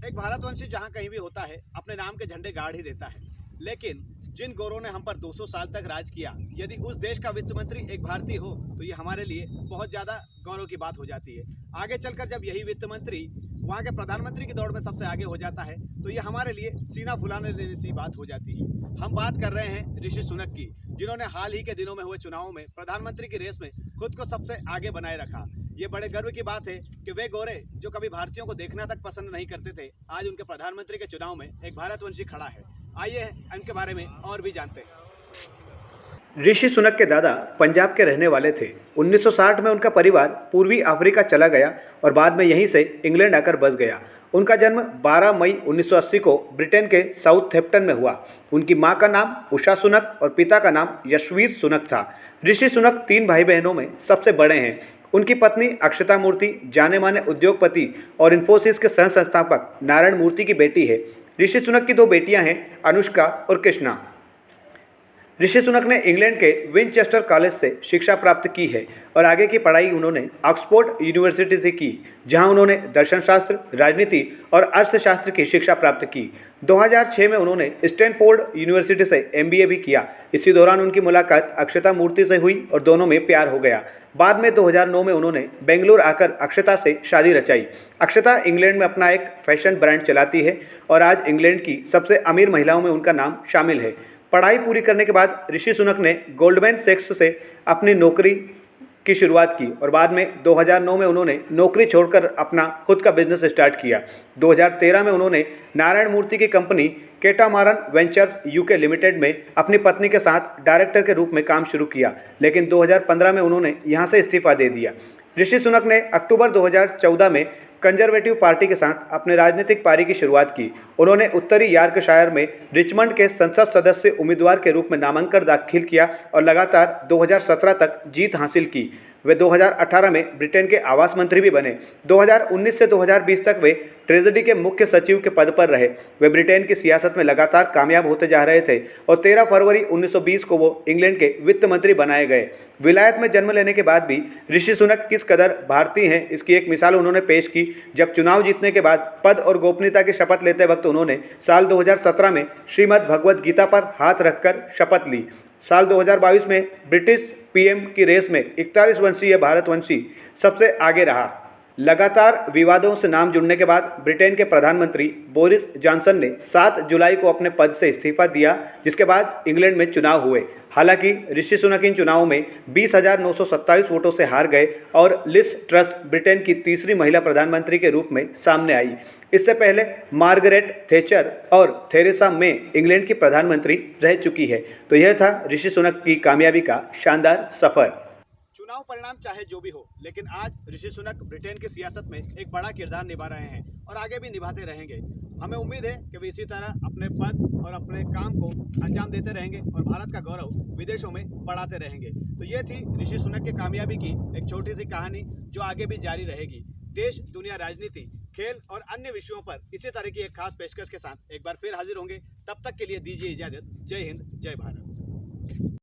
एक भारतवंशी जहाँ कहीं भी होता है अपने नाम के झंडे गाड़ ही देता है। लेकिन जिन गोरों ने हम पर 200 साल तक राज किया, यदि उस देश का वित्त मंत्री एक भारतीय हो तो ये हमारे लिए बहुत ज़्यादा गौरव की बात हो जाती है। आगे चलकर जब यही वित्त मंत्री वहाँ के प्रधानमंत्री की दौड़ में सबसे आगे हो जाता है तो ये हमारे लिए सीना फुलाने देने सी बात हो जाती है। हम बात कर रहे हैं ऋषि सुनक की, जिन्होंने हाल ही के दिनों में हुए चुनावों में प्रधानमंत्री की रेस में खुद को सबसे आगे बनाए रखा। ये बड़े गर्व की बात है कि वे गोरे जो कभी भारतीयों को देखना तक पसंद नहीं करते थे, आज उनके प्रधानमंत्री के चुनाव में एक भारतवंशी खड़ा है। आइए इनके बारे में और भी जानते हैं। ऋषि सुनक के दादा पंजाब के रहने वाले थे। 1960 में उनका परिवार पूर्वी अफ्रीका चला गया और बाद में यहीं से इंग्लैंड आकर बस गया। उनका जन्म 12 मई 1980 को ब्रिटेन के साउथहैम्पटन में हुआ। उनकी मां का नाम उषा सुनक और पिता का नाम यशवीर सुनक था। ऋषि सुनक 3 भाई बहनों में सबसे बड़े हैं। उनकी पत्नी अक्षता मूर्ति जाने माने उद्योगपति और इन्फोसिस के सह संस्थापक नारायण मूर्ति की बेटी है। ऋषि सुनक की 2 बेटियां हैं, अनुष्का और कृष्णा। ऋषि सुनक ने इंग्लैंड के विनचेस्टर कॉलेज से शिक्षा प्राप्त की है और आगे की पढ़ाई उन्होंने ऑक्सफोर्ड यूनिवर्सिटी से की, जहां उन्होंने दर्शनशास्त्र, राजनीति और अर्थशास्त्र की शिक्षा प्राप्त की। 2006 में उन्होंने स्टैनफोर्ड यूनिवर्सिटी से MBA भी किया। इसी दौरान उनकी मुलाकात अक्षता मूर्ति से हुई और दोनों में प्यार हो गया। बाद में 2009 में उन्होंने बेंगलुरु आकर अक्षता से शादी रचाई। अक्षता इंग्लैंड में अपना एक फैशन ब्रांड चलाती है और आज इंग्लैंड की सबसे अमीर महिलाओं में उनका नाम शामिल है। पढ़ाई पूरी करने के बाद ऋषि सुनक ने गोल्डमैन सैक्स से अपनी नौकरी की शुरुआत की और बाद में 2009 में उन्होंने नौकरी छोड़कर अपना खुद का बिजनेस स्टार्ट किया। 2013 में उन्होंने नारायण मूर्ति की company catamaran ventures UK limited में अपनी पत्नी के साथ डायरेक्टर के रूप में काम शुरू किया, लेकिन 2015 में उन्होंने यहां से इस्तीफा दे दिया। ऋषि सुनक ने अक्टूबर 2014 में कंजर्वेटिव पार्टी के साथ अपने राजनीतिक पारी की शुरुआत की। उन्होंने उत्तरी यॉर्कशायर में रिचमंड के संसद सदस्य उम्मीदवार के रूप में नामांकन दाखिल किया और लगातार 2017 तक जीत हासिल की। वे 2018 में ब्रिटेन के आवास मंत्री भी बने। 2019 से 2020 तक वे ट्रेजरी के मुख्य सचिव के पद पर रहे। वे ब्रिटेन की सियासत में लगातार कामयाब होते जा रहे थे और 13 फरवरी 1920 को वो इंग्लैंड के वित्त मंत्री बनाए गए। विलायत में जन्म लेने के बाद भी ऋषि सुनक किस कदर भारतीय हैं, इसकी एक मिसाल उन्होंने पेश की, जब चुनाव जीतने के बाद पद और गोपनीयता की शपथ लेते वक्त उन्होंने साल 2017 में श्रीमद् भगवद गीता पर हाथ रखकर शपथ ली। साल 2022 में ब्रिटिश PM की रेस में 41 वंशीय भारतवंशी सबसे आगे रहा। लगातार विवादों से नाम जुड़ने के बाद ब्रिटेन के प्रधानमंत्री बोरिस जॉनसन ने 7 जुलाई को अपने पद से इस्तीफा दिया, जिसके बाद इंग्लैंड में चुनाव हुए। हालांकि ऋषि सुनक इन चुनावों में 20,927 वोटों से हार गए और लिज ट्रस ब्रिटेन की तीसरी महिला प्रधानमंत्री के रूप में सामने आई। इससे पहले मार्गरेट थैचर और थेरेसा मे इंग्लैंड की प्रधानमंत्री रह चुकी है। तो यह था ऋषि सुनक की कामयाबी का शानदार सफर। चुनाव परिणाम चाहे जो भी हो, लेकिन आज ऋषि सुनक ब्रिटेन की सियासत में एक बड़ा किरदार निभा रहे हैं और आगे भी निभाते रहेंगे। हमें उम्मीद है कि वे इसी तरह अपने पद और अपने काम को अंजाम देते रहेंगे और भारत का गौरव विदेशों में बढ़ाते रहेंगे। तो ये थी ऋषि सुनक की कामयाबी की एक छोटी सी कहानी, जो आगे भी जारी रहेगी। देश, दुनिया, राजनीति, खेल और अन्य विषयों पर इसी तरह की एक खास पेशकश के साथ एक बार फिर हाजिर होंगे। तब तक के लिए दीजिए इजाजत। जय हिंद, जय भारत।